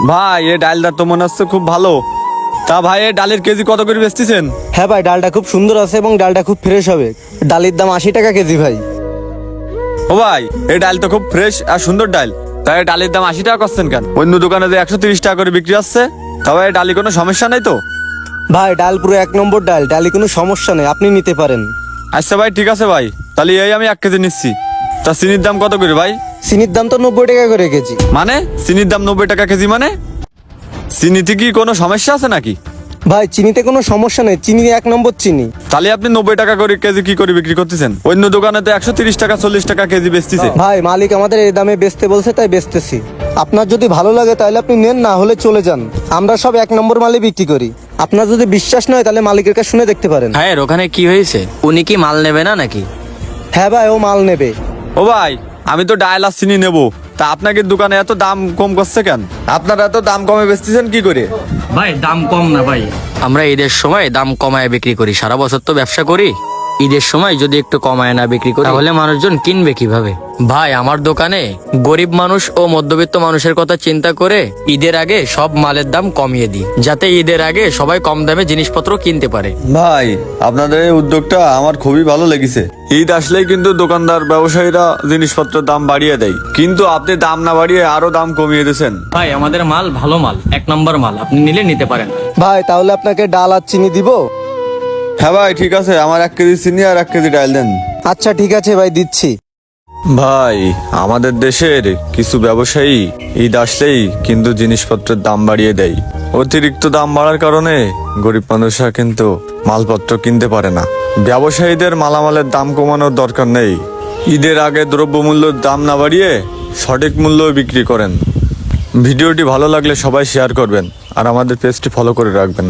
ভাই এই ডালটা তো মনে হচ্ছে খুব ভালো। তা ভাই এই ডালের কেজি কত করে বেচতেছেন? হ্যাঁ ভাই, ডালটা খুব সুন্দর আছে এবং ডালটা খুব ফ্রেশ হবে। ডালের দাম 80 টাকা কেজি ভাই। ও ভাই, এই ডাল তো খুব ফ্রেশ আর সুন্দর ডাল। তাই এই ডালের দাম 80 টাকা করছেন কেন? অন্য দোকানে যে 130 টাকা করে বিক্রি হচ্ছে। তবে এই ডালি কোনো সমস্যা নাই তো? ভাই ডাল পুরো 1 নম্বর ডাল, ডালে কোনো সমস্যা নেই, আপনি নিতে পারেন। আচ্ছা ভাই, ঠিক আছে ভাই, তাহলে এই আমি 1 কেজি নিচ্ছি। তা চিনির দাম কত করে ভাই? চিনির দাম তো 90 টাকা করে কেজি। মানে চিনির দাম 90 টাকা কেজি? মানে চিনিতে কি কোনো সমস্যা আছে নাকি? ভাই চিনিতে কোনো সমস্যা নেই, চিনি 1 নম্বর চিনি। তাহলে আপনি 90 টাকা করে কেজি কি করে বিক্রি করতেছেন? অন্য দোকানে তো 130 টাকা 40 টাকা কেজি বেচতেছে। ভাই মালিক আমাদের এই দামে বেচতে বলছে তাই বেচতেছি। আপনার যদি ভালো লাগে তাহলে আপনি নেন, না হলে চলে যান। আমরা সব 1 নম্বর মালই বিক্রি করি। আপনার যদি বিশ্বাস নয় তাহলে মালিকের কাছে শুনে দেখতে পারেন। ভাইয়ের ওখানে কি হয়েছে? উনি কি মাল নেবে না নাকি? হ্যাঁ ভাই, ও মাল নেবে। ও ভাই, আমি তো ডাল আর চিনি নেবো, তা আপনাদের দোকানে এত দাম কম করছে কেন? আপনারা এত দাম কমে বেচতেছেন কি করে? ভাই দাম কম না ভাই, আমরা ঈদের সময় দাম কমায় বিক্রি করি, সারা বছর তো ব্যবসা করি। ঈদের সময় যদি একটু কমায় না বিক্রি করি তাহলে মানুষজন কিনবে কিভাবে? ভাই আমার দোকানে গরিব মানুষ ও মধ্যবিত্ত মানুষের কথা চিন্তা করে ঈদের আগে সব মালের দাম কমিয়ে দিই, যাতে ঈদের আগে সবাই কম দামে জিনিসপত্র কিনতে পারে। ভাই আপনাদের এই উদ্যোগটা আমার খুবই ভালো লেগেছে। ঈদ আসলেই কিন্তু দোকানদার ব্যবসায়ীরা জিনিসপত্রের দাম বাড়িয়ে দেয়, কিন্তু আপনি দাম না বাড়িয়ে আরো দাম কমিয়ে দিয়েছেন। ভাই আমাদের মাল ভালো মাল, 1 নম্বর মাল, আপনি নিলে নিতে পারেন। ভাই তাহলে আপনাকে ডাল আর চিনি দিব? হ্যাঁ ভাই, ঠিক আছে, আমার 1 কেজি চিনি আর 1 কেজি ডাল দেন। আচ্ছা ঠিক আছে ভাই, দিচ্ছি। ভাই আমাদের দেশের কিছু ব্যবসায়ী ঈদ আসলেই কিন্তু জিনিসপত্রের দাম বাড়িয়ে দেয়। অতিরিক্ত দাম বাড়ার কারণে গরিব মানুষরা কিন্তু মালপত্র কিনতে পারে না। ব্যবসায়ীদের মালামালের দাম কমানোর দরকার নেই। ঈদের আগে দ্রব্যমূল্যের দাম না বাড়িয়ে সঠিক মূল্য বিক্রি করেন। ভিডিওটি ভালো লাগলে সবাই শেয়ার করবেন আর আমাদের পেজটি ফলো করে রাখবেন।